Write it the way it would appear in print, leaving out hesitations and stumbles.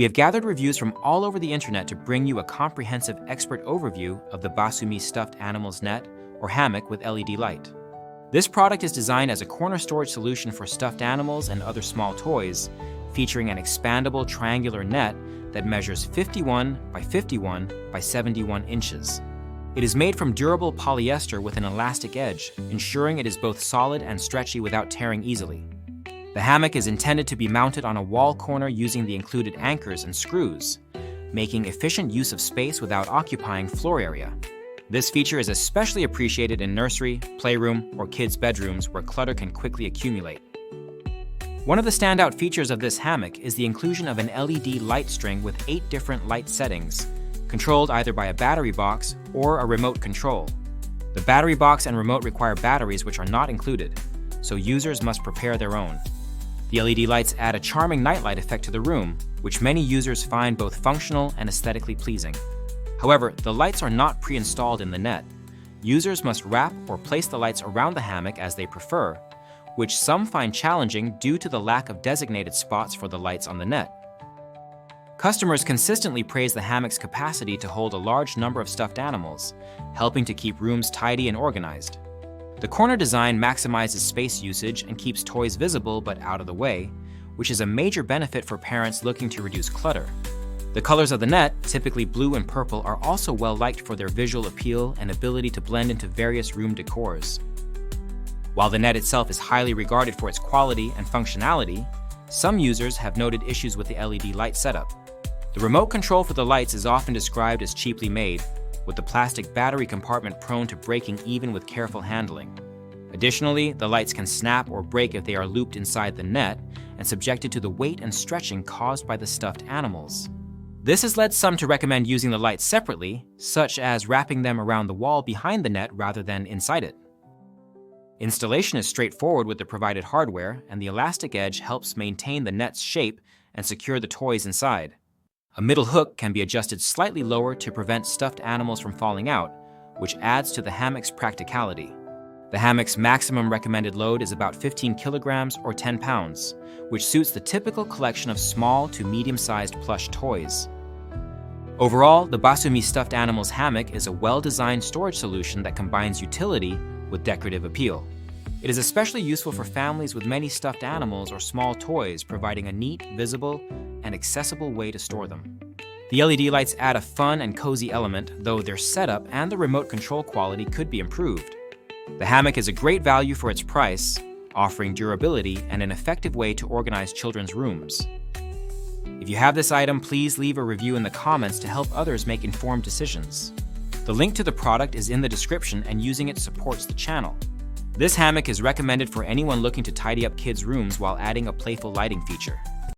We have gathered reviews from all over the internet to bring you a comprehensive expert overview of the Basumee stuffed animals net or hammock with LED light. This product is designed as a corner storage solution for stuffed animals and other small toys, featuring an expandable triangular net that measures 51 by 51 by 71 inches. It is made from durable polyester with an elastic edge, ensuring it is both solid and stretchy without tearing easily. The hammock is intended to be mounted on a wall corner using the included anchors and screws, making efficient use of space without occupying floor area. This feature is especially appreciated in nursery, playroom, or kids' bedrooms where clutter can quickly accumulate. One of the standout features of this hammock is the inclusion of an LED light string with 8 different light settings, controlled either by a battery box or a remote control. The battery box and remote require batteries which are not included, so users must prepare their own. The LED lights add a charming nightlight effect to the room, which many users find both functional and aesthetically pleasing. However, the lights are not pre-installed in the net. Users must wrap or place the lights around the hammock as they prefer, which some find challenging due to the lack of designated spots for the lights on the net. Customers consistently praise the hammock's capacity to hold a large number of stuffed animals, helping to keep rooms tidy and organized. The corner design maximizes space usage and keeps toys visible but out of the way, which is a major benefit for parents looking to reduce clutter. The colors of the net, typically blue and purple, are also well liked for their visual appeal and ability to blend into various room decors. While the net itself is highly regarded for its quality and functionality, some users have noted issues with the LED light setup. The remote control for the lights is often described as cheaply made, with the plastic battery compartment prone to breaking even with careful handling. Additionally, the lights can snap or break if they are looped inside the net and subjected to the weight and stretching caused by the stuffed animals. This has led some to recommend using the lights separately, such as wrapping them around the wall behind the net rather than inside it. Installation is straightforward with the provided hardware, and the elastic edge helps maintain the net's shape and secure the toys inside. A middle hook can be adjusted slightly lower to prevent stuffed animals from falling out, which adds to the hammock's practicality. The hammock's maximum recommended load is about 15 kilograms or 10 pounds, which suits the typical collection of small to medium-sized plush toys. Overall, the Basumee stuffed animals hammock is a well-designed storage solution that combines utility with decorative appeal. It is especially useful for families with many stuffed animals or small toys, providing a neat, visible, and accessible way to store them. The LED lights add a fun and cozy element, though their setup and the remote control quality could be improved. The hammock is a great value for its price, offering durability and an effective way to organize children's rooms. If you have this item, please leave a review in the comments to help others make informed decisions. The link to the product is in the description, and using it supports the channel. This hammock is recommended for anyone looking to tidy up kids' rooms while adding a playful lighting feature.